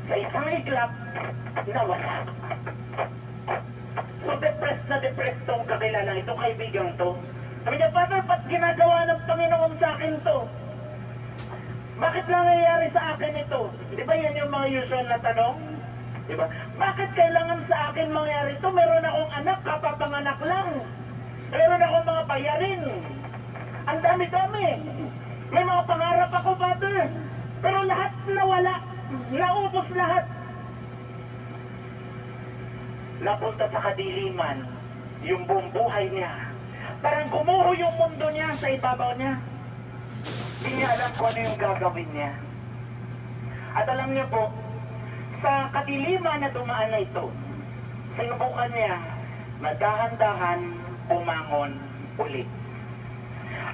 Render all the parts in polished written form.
Sa isang iglap, nawala. So depressed tong kakilala itong kaibigan to. Sabi niya, Father, ba't ginagawa ng Panginoon sa akin to? Bakit nangyayari sa akin ito? Di ba yan yung mga usual na tanong? Di ba? Bakit kailangan sa akin mangyari ito? Meron akong anak, kapapanganak lang. Meron akong mga bayarin. Ang dami-dami. May mga pangarap ako, Father. Pero lahat nawala. Naubos lahat. Napunta sa kadiliman yung buong buhay niya. Parang gumuho yung mundo niya sa ibabaw niya. Hindi niya alam kung ano yung gagawin niya. At alam niyo po, sa kadiliman na dumaan na ito, sinubukan niya na dahan-dahan umangon ulit.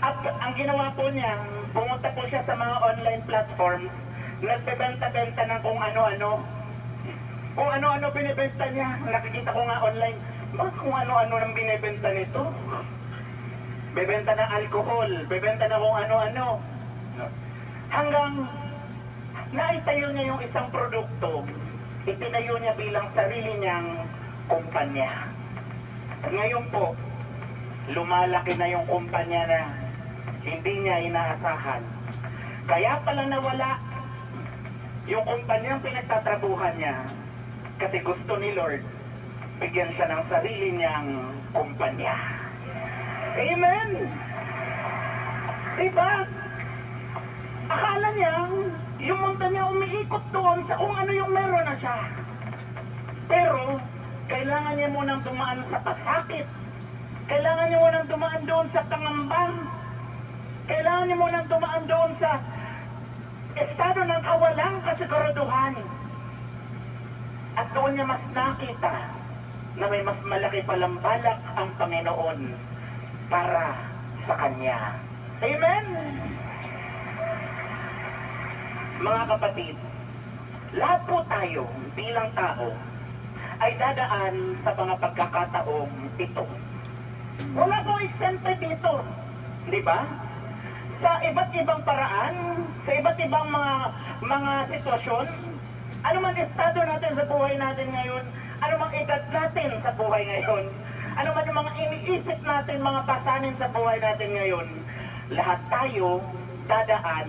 At ang ginawa po niya, pumunta po siya sa mga online platforms, nagbebenta-benta ng kung ano-ano. Kung ano-ano binibenta niya, nakikita ko nga online, kung ano-ano nang binibenta nito. Bebenta ng alcohol, bebenta na kung ano-ano. Hanggang naitayo niya yung isang produkto, itinayo niya bilang sarili niyang kumpanya. Ngayon po, lumalaki na yung kumpanya na hindi niya inaasahan. Kaya pala nawala yung kumpanyang pinagtatrabuhan niya kasi gusto ni Lord bigyan siya ng sarili niyang kumpanya. Amen! Diba? Akala niya yung mundo niya umiikot doon sa kung ano yung meron na siya. Pero kailangan niya munang dumaan sa pasakit. Kailangan niya munang dumaan doon sa pangamba. Kailangan niya munang dumaan doon sa estado ng kawalang kasiguraduhan. At doon niya mas nakita na may mas malaki palang balak ang Panginoon para sa Kanya. Amen? Mga kapatid, lahat po tayo bilang tao ay dadaan sa mga pagkakataong ito. Wala po eksente dito. Di ba? Sa iba't ibang paraan, sa iba't ibang mga sitwasyon, ano man estado natin sa buhay natin ngayon, ano mang edad natin sa buhay ngayon, ano man yung mga iniisip natin, mga pasanin sa buhay natin ngayon, lahat tayo dadaan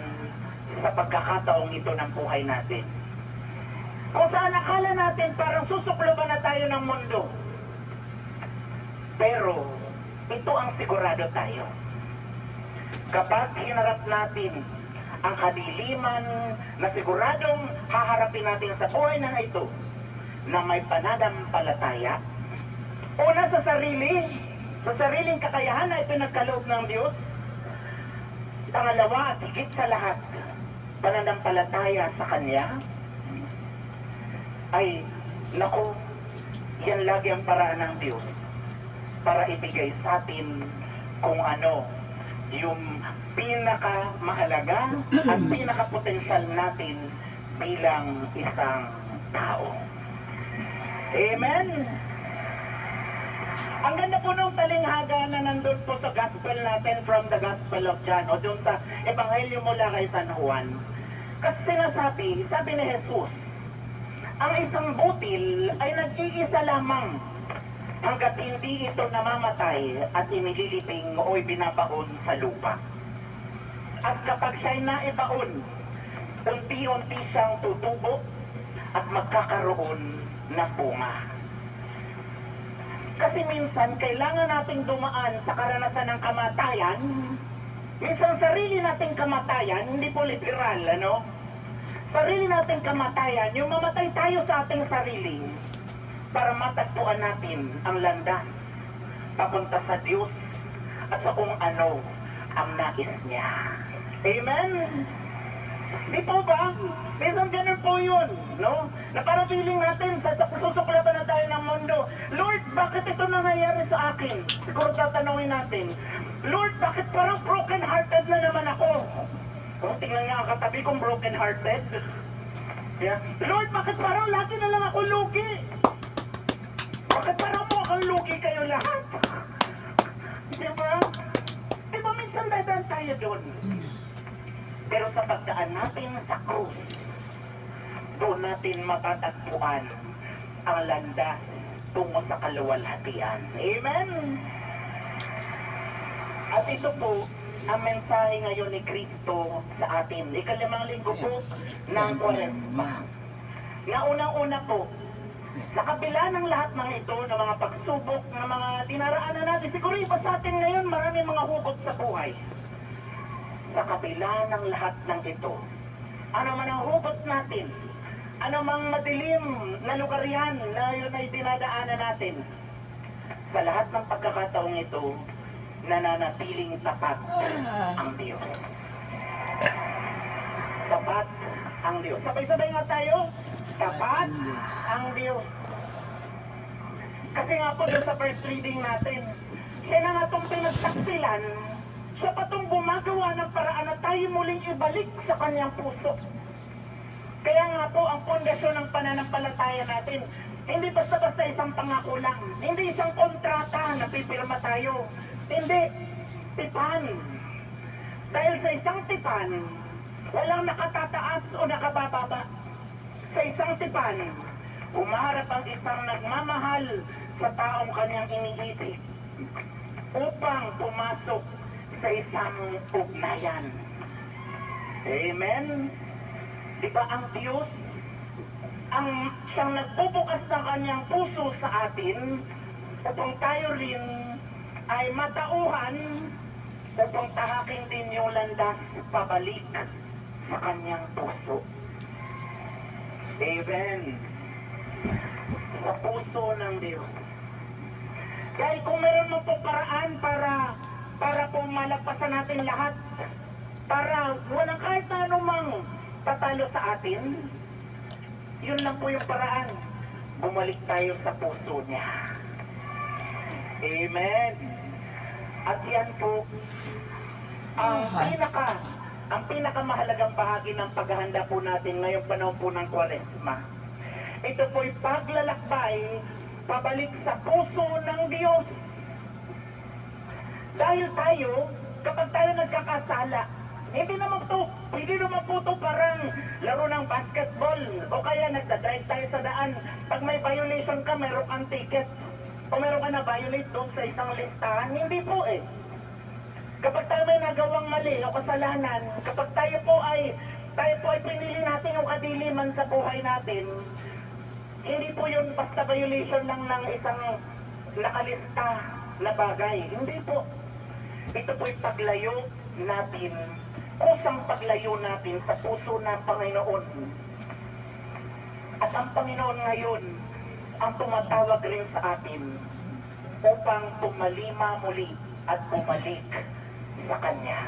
sa pagkakataong ito ng buhay natin. Kung saan akala natin parang susukloban na tayo ng mundo. Pero ito ang sigurado tayo. Kapag hinarap natin ang kadiliman na siguradong haharapin natin sa buhay na ito na may pananampalataya, una sa sariling kakayahan na ipinagkaloob ng Diyos. Pangalawa at higit sa lahat, pananampalataya sa Kanya. Ay, naku, yan lagi ang paraan ng Diyos para ibigay sa atin kung ano yung pinakamahalaga at pinakapotensyal natin bilang isang tao. Amen? Ang ganda po nung talinghaga na nandun po sa gospel natin from the Gospel of John o dun sa Ebanghelyo mula kay San Juan. Kasi sinasabi, sabi ni Jesus, ang isang butil ay nag-iisa lamang hanggat hindi ito namamatay at inililiping o ibinabaon sa lupa. At kapag siya'y naibaon, unti-unti siyang tutubo at magkakaroon ng bunga. Kasi minsan, kailangan nating dumaan sa karanasan ng kamatayan. Minsan, sarili nating kamatayan, hindi po literal, ano? Sarili nating kamatayan, yung mamatay tayo sa ating sarili para matagpuan natin ang landas papunta sa Diyos at sa kung ano ang nais niya. Amen? Di po ba? Minsan ganun po yun, no? Na parang feeling natin, susuklapan na tayo ng mundo. Lord, bakit ito nangyayari sa akin? Siguro tatanungin natin, Lord, bakit parang broken-hearted na naman ako? Oh, tingnan nga ang katabi kong broken-hearted. Yeah. Lord, bakit parang lagi na lang ako lugi? Bakit parang po akong lugi kayo lahat? Diba? Diba minsan dadaan tayo doon? Pero sa pagdaan natin sa krus, doon natin matatagpuan ang landas tungo sa kaluwalhatian. Amen? At ito po, ang mensahe ngayon ni Kristo sa atin. Ikalimang linggo po ng Kwaresma. Na unang-una po, sa kabila ng lahat ng ito, ng mga pagsubok, ng mga dinaraanan natin, siguro iba sa atin ngayon, maraming mga hugot sa buhay. Sa kabila ng lahat ng ito, ano man ang hugot natin, ano mang madilim na lugar yan na yun ay dinadaanan natin, sa lahat ng pagkakataong ito, nananatiling tapat ang Diyos. Tapat ang Diyos. Sabay-sabay nga tayo, tapat ang Diyos. Kasi nga po doon sa first reading natin, siya na nga itong pinagsaksilan, siya pa itong gumagawa ng paraan na tayo muling ibalik sa kanyang puso. Kaya nga po ang pundasyon ng pananampalataya natin, hindi basta-basta isang pangako lang, hindi isang kontrata na pipirma tayo, hindi, tipan. Dahil sa isang tipan, walang nakatataas o nakabababa. Sa isang tipan, umaharap ang isang nagmamahal sa taong kanyang iniibig upang pumasok sa isang ugnayan. Amen? Diba ang Diyos, ang siyang nagbubukas ng kanyang puso sa atin upang tayo rin ay matauhan upang tahaking din yung landas pabalik sa kanyang puso. Amen. Sa puso ng Diyos. Dahil kung meron mo po paraan para po malagpasan natin lahat, para walang kahit na anumang tatalo sa atin, yun lang po yung paraan. Bumalik tayo sa puso niya. Amen. At yan po ang pinakamahalagang bahagi ng paghahanda po natin ngayong panahon po ng Kwaresma. Ito po'y paglalakbay pabalik sa puso ng Diyos. Dahil tayo, kapag tayo nagkakasala, pwede naman po ito parang laro ng basketball o kaya nagdadrive tayo sa daan. Pag may violation ka, meron kang ticket o meron ka na violate doon sa isang listahan. Hindi po eh. Kapag tayo may nagawang mali o kasalanan, kapag tayo po ay pinili natin yung kadiliman sa buhay natin, hindi po yun basta violation lang ng isang nakalista na bagay. Hindi po. Ito po'y paglayo natin, kusang paglayo natin sa puso ng Panginoon. At ang Panginoon ngayon, ang tumatawag rin sa atin upang tumalima muli at bumalik sa Kanya.